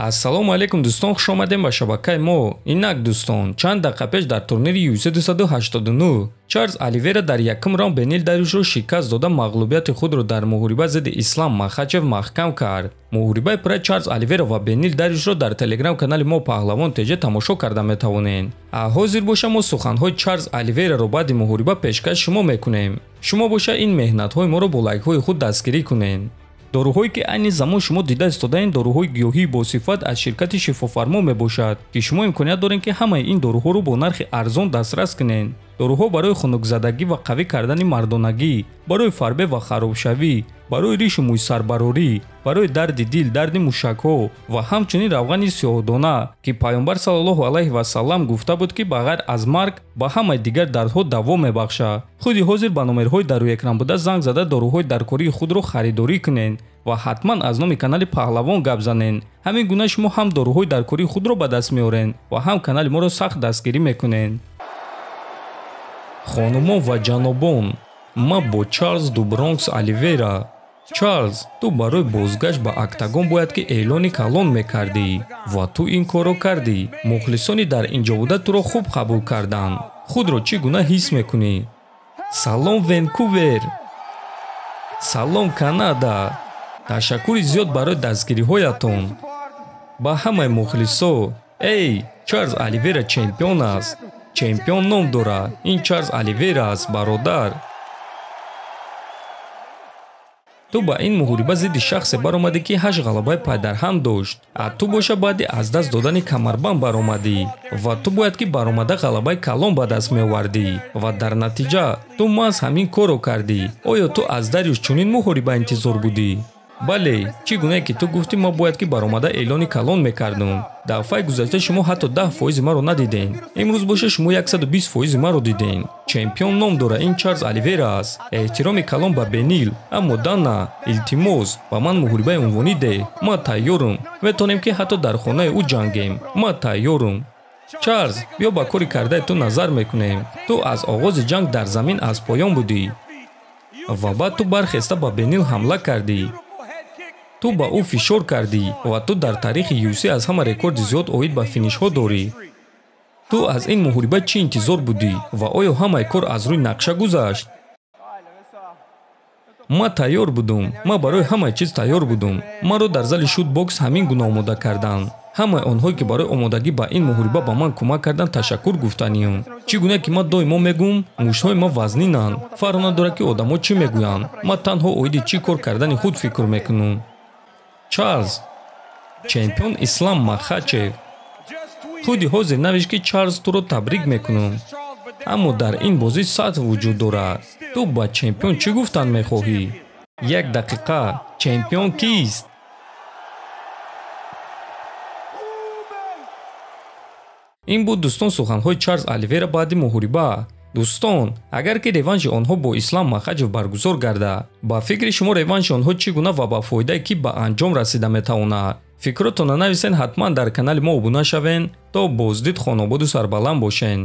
ассалому алайкум дӯстон, хуш омадем ба шабакаи мо. Инак дӯстон, чанд дақиқа пеш дар турнири UFC 289 Чарлз Оливейра дар якум раунд Бенил Даришро шикаст дода мағлубияти худро дар муҳориба зидди Ислам Махачев маҳкам кард. Муҳорибаи пурраи Чарлз Оливейра ва Бенил Даришро дар телеграм-канали мо Паҳлавон ТЖ тамошо карда метавонед. Ҳозир боша мо суханҳои Чарлз Оливейраро баъди муҳориба пешкаш шумо мекунем. Шумо боша ин меҳнатҳои моро бо лайкҳои худ дастгирӣ кунед. доруҳое ки айни замон шумо дида истодаин доруҳои гиёҳии босифат аз ширкати шифофармо мебошад ки шумо имконият доред ки ҳамаи ин доруҳоро бо нархи арзон дастрас кунед. доруҳо барои хунукзадагӣ ва қавӣ кардани мардонагӣ, барои фарбе ва харобшавӣ, барои ришу мӯйсарбарорӣ, барои дарди дил, дарди мушакҳо ва ҳамчунин равғани сиёҳдона ки пайғамбар саллаллоҳу алайҳи васаллам гуфта буд ки ба ғайр аз марг ба ҳамаи дигар дардҳо даво мебахшад. худи ҳозир ба номерҳои дар рӯи экран буда занг зада доруҳои даркории худро харидорӣ кунед ва ҳатман аз номи канали Паҳлавон гап занед. ҳамин гуна шумо ҳам доруҳои даркории худро ба даст меоред ва ҳам канали моро сахт дастгирӣ мекунед. хонумон ва ҷанобон, ман бо Чарлз ду Бронкс Оливейра. Чарлз, ту барои бозгашт ба октагон бояд ки эълони калон мекардӣ ва ту ин корро кардӣ. мухлисони дар инҷо буда туро хуб қабул карданд. худро чӣ гуна ҳис мекунӣ? салом Венкувер, салом Канада. ташаккури зиёд барои дастгириҳоятон. ба ҳамаи мухлисо, эй, Чарлз Оливейра чемпион аст. чемпион ном дорад. ин Чарлз Оливейра аст, бародар. ту ба ин муҳориба зидди шахсе баромадӣ ки 8 ғалабаи пайдарҳам дошт. ту боша баъди аз даст додани камарбанд баромадӣ ва ту бояд ки баромада ғалабаи калон ба даст меовардӣ ва дар натиҷа ту маҳз ҳамин корро кардӣ. оё ту аз Дариюш чунин муҳориба интизор будӣ? бале, чӣ гунае ки ту гуфтӣ ман бояд ки баромада эълони калон мекардум. дафъаи гузашта шумо ҳатто 10% маро надиден. имрӯз боша шумо 120% маро диден. чемпион ном дора, ин Чарлз Оливейра аст. эҳтироми калон ба Бенил. аммо Дана, илтимос, ба ман муҳорибаи унвонӣ деҳ. ман тайёрам. метавонем ки ҳатто дар хонаи ӯ ҷангем. ман тайёрам. Чарлз, биё ба кори кардаи ту назар мекунем. ту аз оғози ҷанг дар замин аз поён будӣ ва баъд ту бархеста ба Бенил ҳамла кардӣ. ту ба ӯ фишор кардӣ ва ту дар таърихи UFC аз ҳама рекорди зиёд оид ба финишҳо дорӣ. ту аз ин муҳориба чӣ интизор будӣ ва оё ҳамаи кор аз рӯи нақша гузашт? ман тайёр будум. ман барои ҳамаи чиз тайёр будум. маро дар зали шутбокс ҳамин гуна омода карданд. ҳамаи онҳое ки барои омодагӣ ба ин муҳориба ба ман кӯмак карданд ташаккур гуфтаниям. чӣ гуна ки ман доимо мегӯям, муштҳои ман вазнинанд. фарқ надорад ки одамҳо чӣ мегӯянд. ман танҳо оиди чӣ кор кардани худ фикр мекунам. Чарлз, чемпион Ислам Махачев. худи ҳозир навиш ки Чарлз туро табрик мекунам. аммо дар ин бозӣ сатҳ вуҷуд дорад. ту ба чемпион чӣ гуфтан мехоҳӣ? 1 дақиқа. чемпион кист? ин буд дӯстон суханҳои Чарлз Оливейра баъди муҳориба. дӯстон, агар ки реванши онҳо бо Ислам Махачев баргузор гардад, ба фикри шумо реванши онҳо чӣ гуна ва ба фоидаи ки ба анҷом расида метавонад? фикротонро нависен, ҳатман дар канали мо обуна шавен. то боздид хонободу сарбаланд бошен.